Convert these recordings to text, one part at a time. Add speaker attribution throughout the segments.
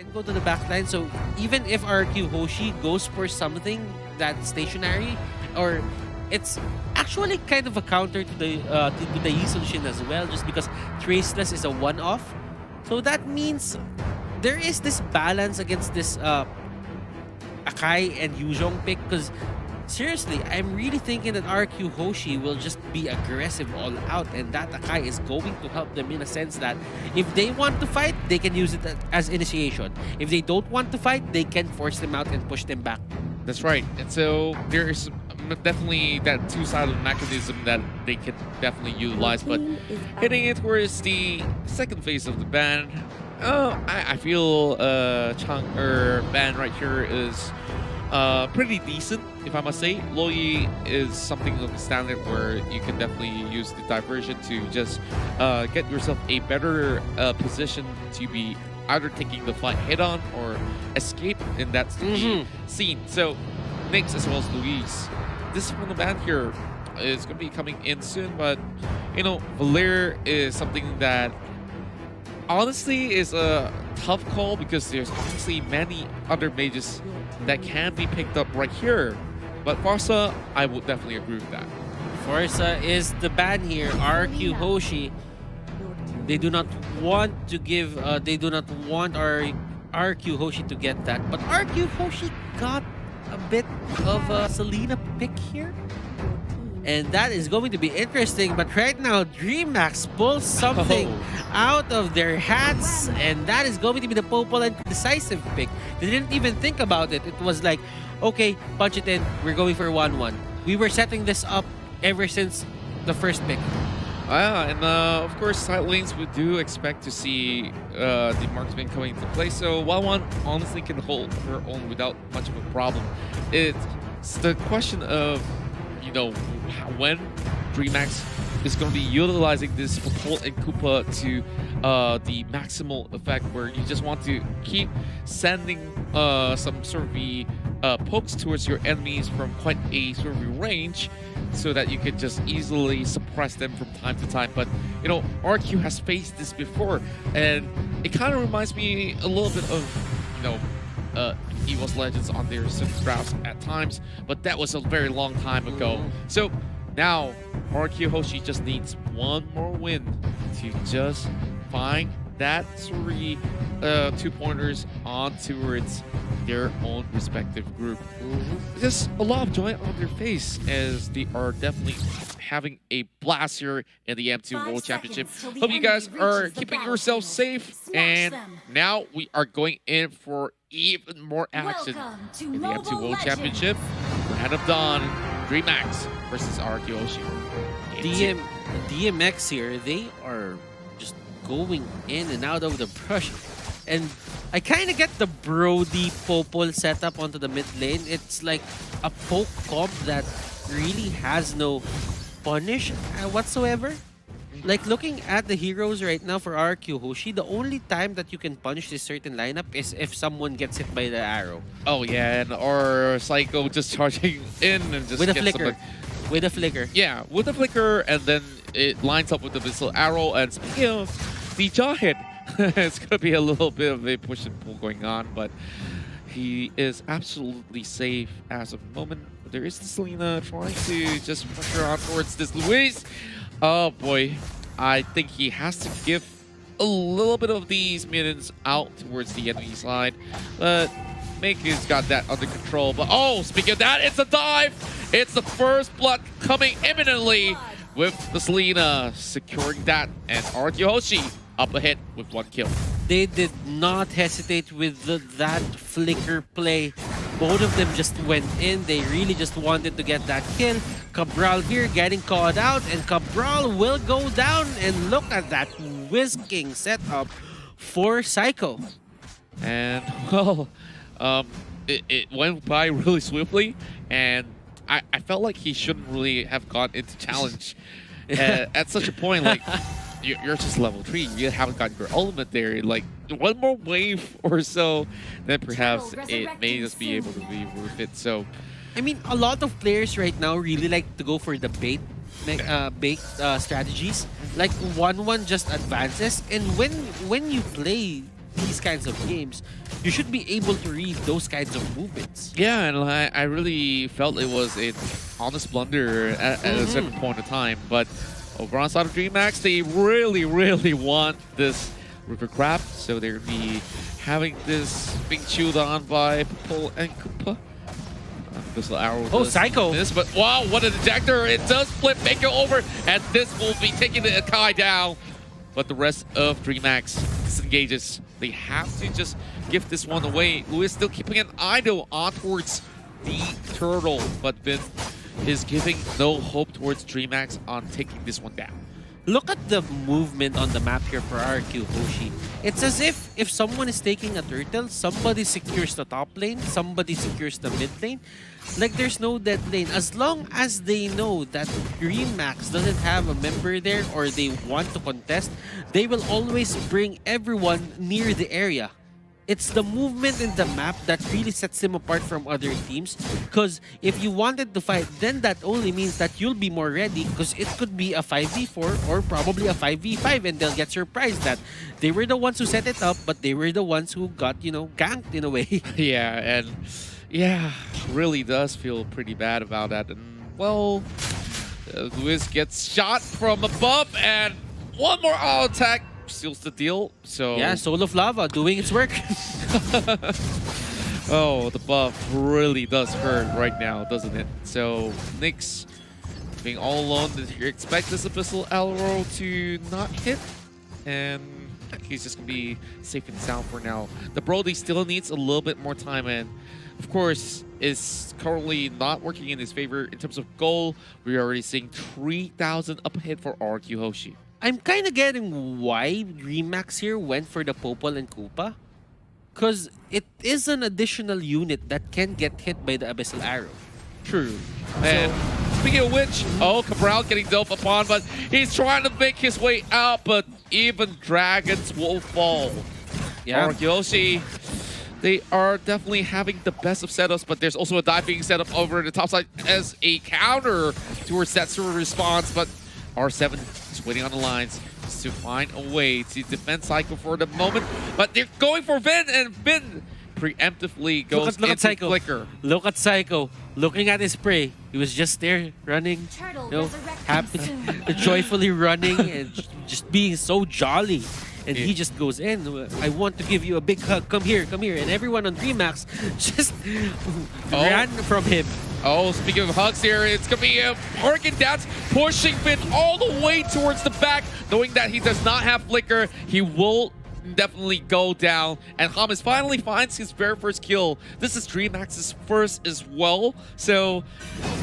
Speaker 1: can go to the back line. So even if RRQ Hoshi goes for something that's stationary, or it's actually kind of a counter to the Yi Sun-shin as well, just because Traceless is a one-off. So that means there is this balance against this Akai and Yuzhong pick, because seriously, I'm really thinking that RQ Hoshi will just be aggressive all out, and that Akai is going to help them in a sense that if they want to fight, they can use it as initiation. If they don't want to fight, they can force them out and push them back.
Speaker 2: That's right. And so there's definitely that two-sided mechanism that they can definitely utilize. But hitting it towards the second phase of the ban, I feel Chang or ban right here is pretty decent, if I must say. Loyi is something of a standard where you can definitely use the diversion to just get yourself a better position to be either taking the fight head-on or escape in that scene. So Nyx as well as Luis, this from the ban here is going to be coming in soon, but you know, Valir is something that honestly is a tough call because there's obviously many other mages that can be picked up right here. But Farsa, I would definitely agree with that.
Speaker 1: Farsa is the ban here. RQ Hoshi, they do not want to give, they do not want our RQ Hoshi to get that. But RQ Hoshi got a bit of a Selena pick here. And that is going to be interesting. But right now, DreamHack pulls something out of their hats. And that is going to be the Popol and decisive pick. They didn't even think about it. It was like, okay, punch it in. We're going for 1-1. We were setting this up ever since the first pick.
Speaker 2: And of course, side lanes, we do expect to see the marksman coming into play. So 1-1 honestly can hold her own without much of a problem. It's the question of, you know, when DreamHack is going to be utilizing this Popol and Koopa to the maximal effect, where you just want to keep sending some sort of the pokes towards your enemies from quite a sort of range, so that you can just easily suppress them from time to time. But you know, RQ has faced this before, and it kind of reminds me a little bit of, you know, EVOS Legends on their Silk drafts at times, but that was a very long time ago. So now RQ Hoshi just needs one more win to just find that 3 2-pointers on towards their own respective group. Just a lot of joy on their face as they are definitely having a blast here in the M2 World Championship. Hope you guys are keeping yourselves safe, and now we are going in for even more action in the M2 World Championship. Round of Dawn, DreamHack versus RQ Hoshi.
Speaker 1: DMX here, they are just going in and out of the brush. And I kind of get the Brody Popol setup onto the mid lane. It's like a poke comp that really has no punish whatsoever. Like, looking at the heroes right now for RQ Hoshi, the only time that you can punish this certain lineup is if someone gets hit by the arrow.
Speaker 2: Oh yeah, and or Psycho just charging in and just
Speaker 1: with a
Speaker 2: gets
Speaker 1: flicker. With a flicker.
Speaker 2: Yeah, with a flicker, and then it lines up with the missile arrow. And speaking of the jaw hit, it's going to be a little bit of a push and pull going on, but he is absolutely safe as of the moment. There is Selena trying to just pressure on towards this Luis. Oh boy, I think he has to give a little bit of these minions out towards the enemy side, but Make's got that under control. But oh, speaking of that, it's a dive! It's the first blood coming imminently with the Selena securing that, and RQ Hoshi up ahead with 1 kill.
Speaker 1: They did not hesitate with that flicker play. Both of them just went in. They really just wanted to get that kill. Cabral here getting caught out, and Cabral will go down. And look at that whisking setup for Psycho.
Speaker 2: And well, it went by really swiftly, and I felt like he shouldn't really have gone into challenge at such a point. Like, you're just level 3. You haven't got your ultimate there. Like, one more wave or so, then perhaps it may just be able to be worth it. So,
Speaker 1: I mean, a lot of players right now really like to go for the bait strategies. Like 1-1 just advances, and when you play these kinds of games, you should be able to read those kinds of movements.
Speaker 2: Yeah, and I really felt it was an honest blunder at a certain point in time. But over on side of DreamHack, they really, really want this River Crab, so they're going to be having this being chewed on by Pupil and Koopa. This arrow does
Speaker 1: Psycho!
Speaker 2: miss, but wow, what a detector! It does flip Mako over, and this will be taking the Akai down. But the rest of DreamHack disengages. They have to just give this one away. Luis still keeping an eye though on towards the turtle, but Vin is giving no hope towards DreamHack on taking this one down.
Speaker 1: Look at the movement on the map here for RRQ Hoshi. It's as if someone is taking a turtle, somebody secures the top lane, somebody secures the mid lane. Like there's no dead lane. As long as they know that DreamHack doesn't have a member there or they want to contest, they will always bring everyone near the area. It's the movement in the map that really sets them apart from other teams. Because if you wanted to fight, then that only means that you'll be more ready. Because it could be a 5v4 or probably a 5v5, and they'll get surprised that they were the ones who set it up, but they were the ones who got, you know, ganked in a way.
Speaker 2: Yeah, and yeah, really does feel pretty bad about that. And well, Luis gets shot from above, and one more auto attack seals the deal. So
Speaker 1: yeah, Soul of Lava doing its work.
Speaker 2: Oh, the buff really does hurt right now, doesn't it? So Nyx being all alone, did you expect this Abyssal Arrow to not hit? And he's just gonna be safe and sound for now. The Brody still needs a little bit more time, and of course is currently not working in his favor in terms of goal. We're already seeing 3,000 up ahead for RRQ Hoshi.
Speaker 1: I'm kind of getting why DreamHack here went for the Popol and Koopa. Because it is an additional unit that can get hit by the Abyssal Arrow.
Speaker 2: True. And speaking of which, oh, Cabral getting dope upon, but he's trying to make his way out, but even dragons will fall.
Speaker 1: Yeah.
Speaker 2: RRQ Hoshi, they are definitely having the best of setups, but there's also a dive being set up over the top side as a counter towards that sort of response, but R7 is waiting on the lines to find a way to defend Psycho for the moment, but they're going for Vin, and Vin preemptively goes
Speaker 1: look at
Speaker 2: into
Speaker 1: Psycho.
Speaker 2: Flicker.
Speaker 1: Look at Psycho, looking at his prey. He was just there running, you know, happy, joyfully running and just being so jolly. And he just goes in. I want to give you a big hug. Come here, come here. And everyone on DreamHack just ran from him.
Speaker 2: Oh, speaking of hugs here, it's going to be a Hurricane Dance pushing Finn all the way towards the back, knowing that he does not have Flicker. He will definitely go down. And Hamas finally finds his very first kill. This is DreamHack's first as well. So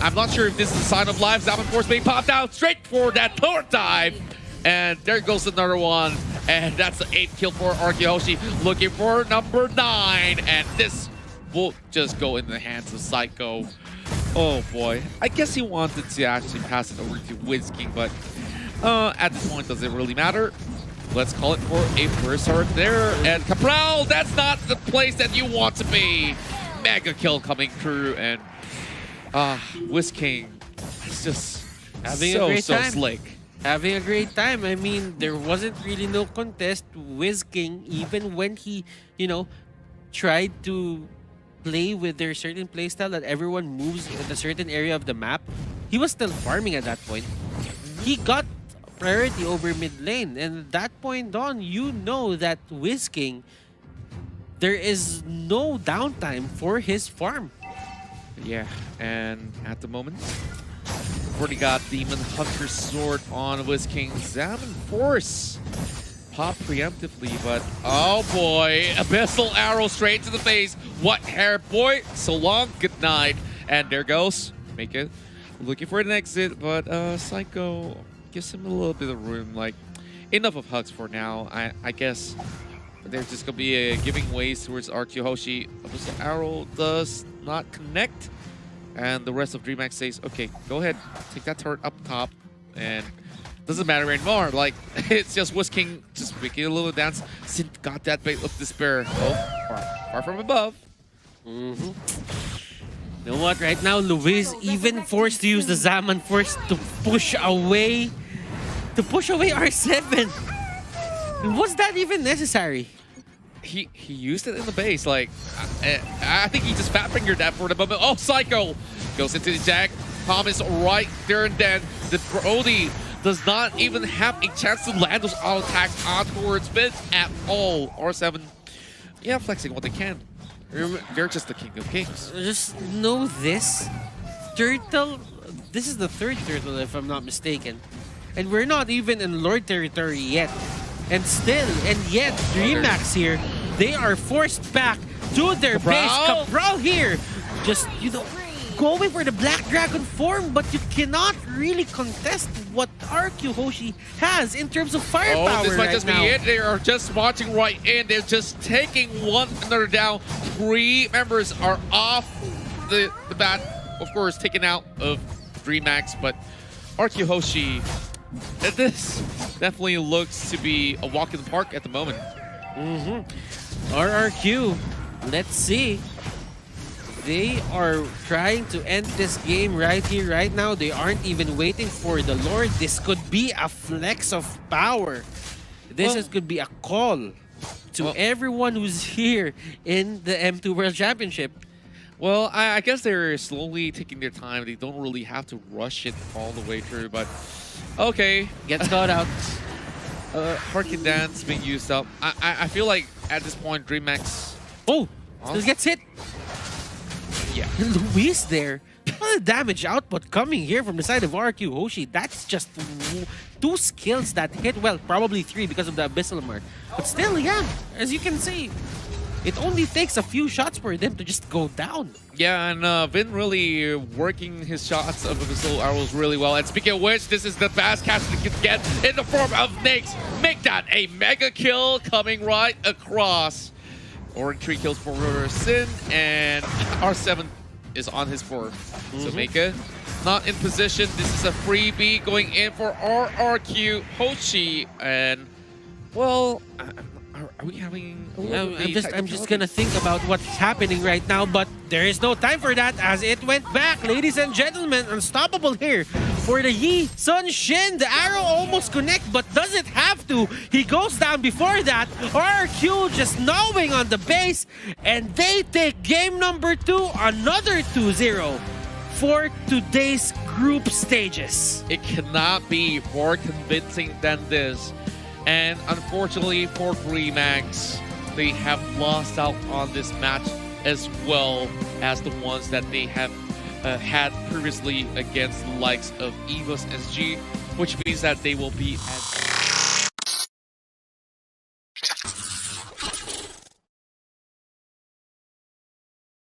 Speaker 2: I'm not sure if this is a sign of life. Zaman Force being popped out straight for that power dive. And there goes another one. And that's the 8th kill for RRQ Hoshi, looking for number 9. And this will just go in the hands of Psycho. Oh boy. I guess he wanted to actually pass it over to WizKing, but at this point, does it really matter? Let's call it for a first heart there. And Cabral, that's not the place that you want to be. Mega kill coming through, and WizKing is just
Speaker 1: having
Speaker 2: so,
Speaker 1: a great
Speaker 2: so
Speaker 1: time.
Speaker 2: slick.
Speaker 1: Having a great time. I mean, there wasn't really no contest. WizKing, even when he, you know, tried to play with their certain playstyle that everyone moves in a certain area of the map, he was still farming at that point. He got priority over mid lane, and at that point on, you know that WizKing, there is no downtime for his farm.
Speaker 2: Yeah, and at the moment, we've already got Demon Hunter's Sword on WizKing. Zaman Force pop preemptively, but oh boy, Abyssal Arrow straight to the face. What hair, boy? So long, good night. And there goes Make it looking for an exit, but Psycho gives him a little bit of room. Like, enough of hugs for now. I guess there's just gonna be giving ways towards RRQ Hoshi. Abyssal Arrow does not connect, and the rest of DreamHack says, okay, go ahead, take that turret up top, and doesn't matter anymore. Like, it's just WizKing just making a little dance. Synth got that bait of despair. Oh, far from above.
Speaker 1: You know what? Right now, Luis even forced to use the Zaman Force to push away R7. Was that even necessary?
Speaker 2: he used it in the base. Like, I think he just fat fingered that for the moment. Oh, Psycho goes into the Jack. Thomas right there and then. The Brody does not even have a chance to land those auto attacks on towards mid at all. R7, yeah, flexing what they can. They're just the king of kings.
Speaker 1: Just know this. Turtle, this is the third turtle if I'm not mistaken. And we're not even in Lord territory yet. And yet, DreamHack here, they are forced back to their base. Cabral here, just, you know, going for the Black Dragon form, but you cannot really contest what RRQ Hoshi has in terms of firepower.
Speaker 2: Oh, this might
Speaker 1: right
Speaker 2: just
Speaker 1: now.
Speaker 2: be it. They are just watching right in. They're just taking one another down. 3 members are off the bat. Of course, taken out of DreamHack, but RRQ Hoshi, this definitely looks to be a walk in the park at the moment.
Speaker 1: RRQ, let's see. They are trying to end this game right here, right now. They aren't even waiting for the Lord. This could be a flex of power. This could be a call to everyone who's here in the M2 World Championship.
Speaker 2: Well, I guess they're slowly taking their time. They don't really have to rush it all the way through, but okay.
Speaker 1: Gets caught out.
Speaker 2: Harkin Dance being used up. I feel like at this point, DreamHack.
Speaker 1: Oh, still gets hit.
Speaker 2: Yeah.
Speaker 1: Luis there. What a damage output coming here from the side of RRQ Hoshi. That's just 2 skills that hit. Well, probably 3 because of the Abyssal Mark. But still, yeah, as you can see, it only takes a few shots for them to just go down.
Speaker 2: Yeah, and Vin really working his shots of Abyssal Arrows really well. And speaking of which, this is the fast catch they can get in the form of Nyx. Make that a mega kill coming right across. Or 3 kills for Sin, and R7 is on his 4. So Mega not in position. This is a freebie going in for RRQ Hoshi, and well, are we having?
Speaker 1: I'm just gonna think about what's happening right now, but there is no time for that as it went back, ladies and gentlemen. Unstoppable here for the Yi Sun Shin. The arrow almost connects, but does it have to? He goes down before that. RRQ just knowing on the base, and they take game number 2, another 2-0 for today's group stages.
Speaker 2: It cannot be more convincing than this. And unfortunately for DreamHack, they have lost out on this match as well as the ones that they have had previously against the likes of EVOS SG, which means that they will be at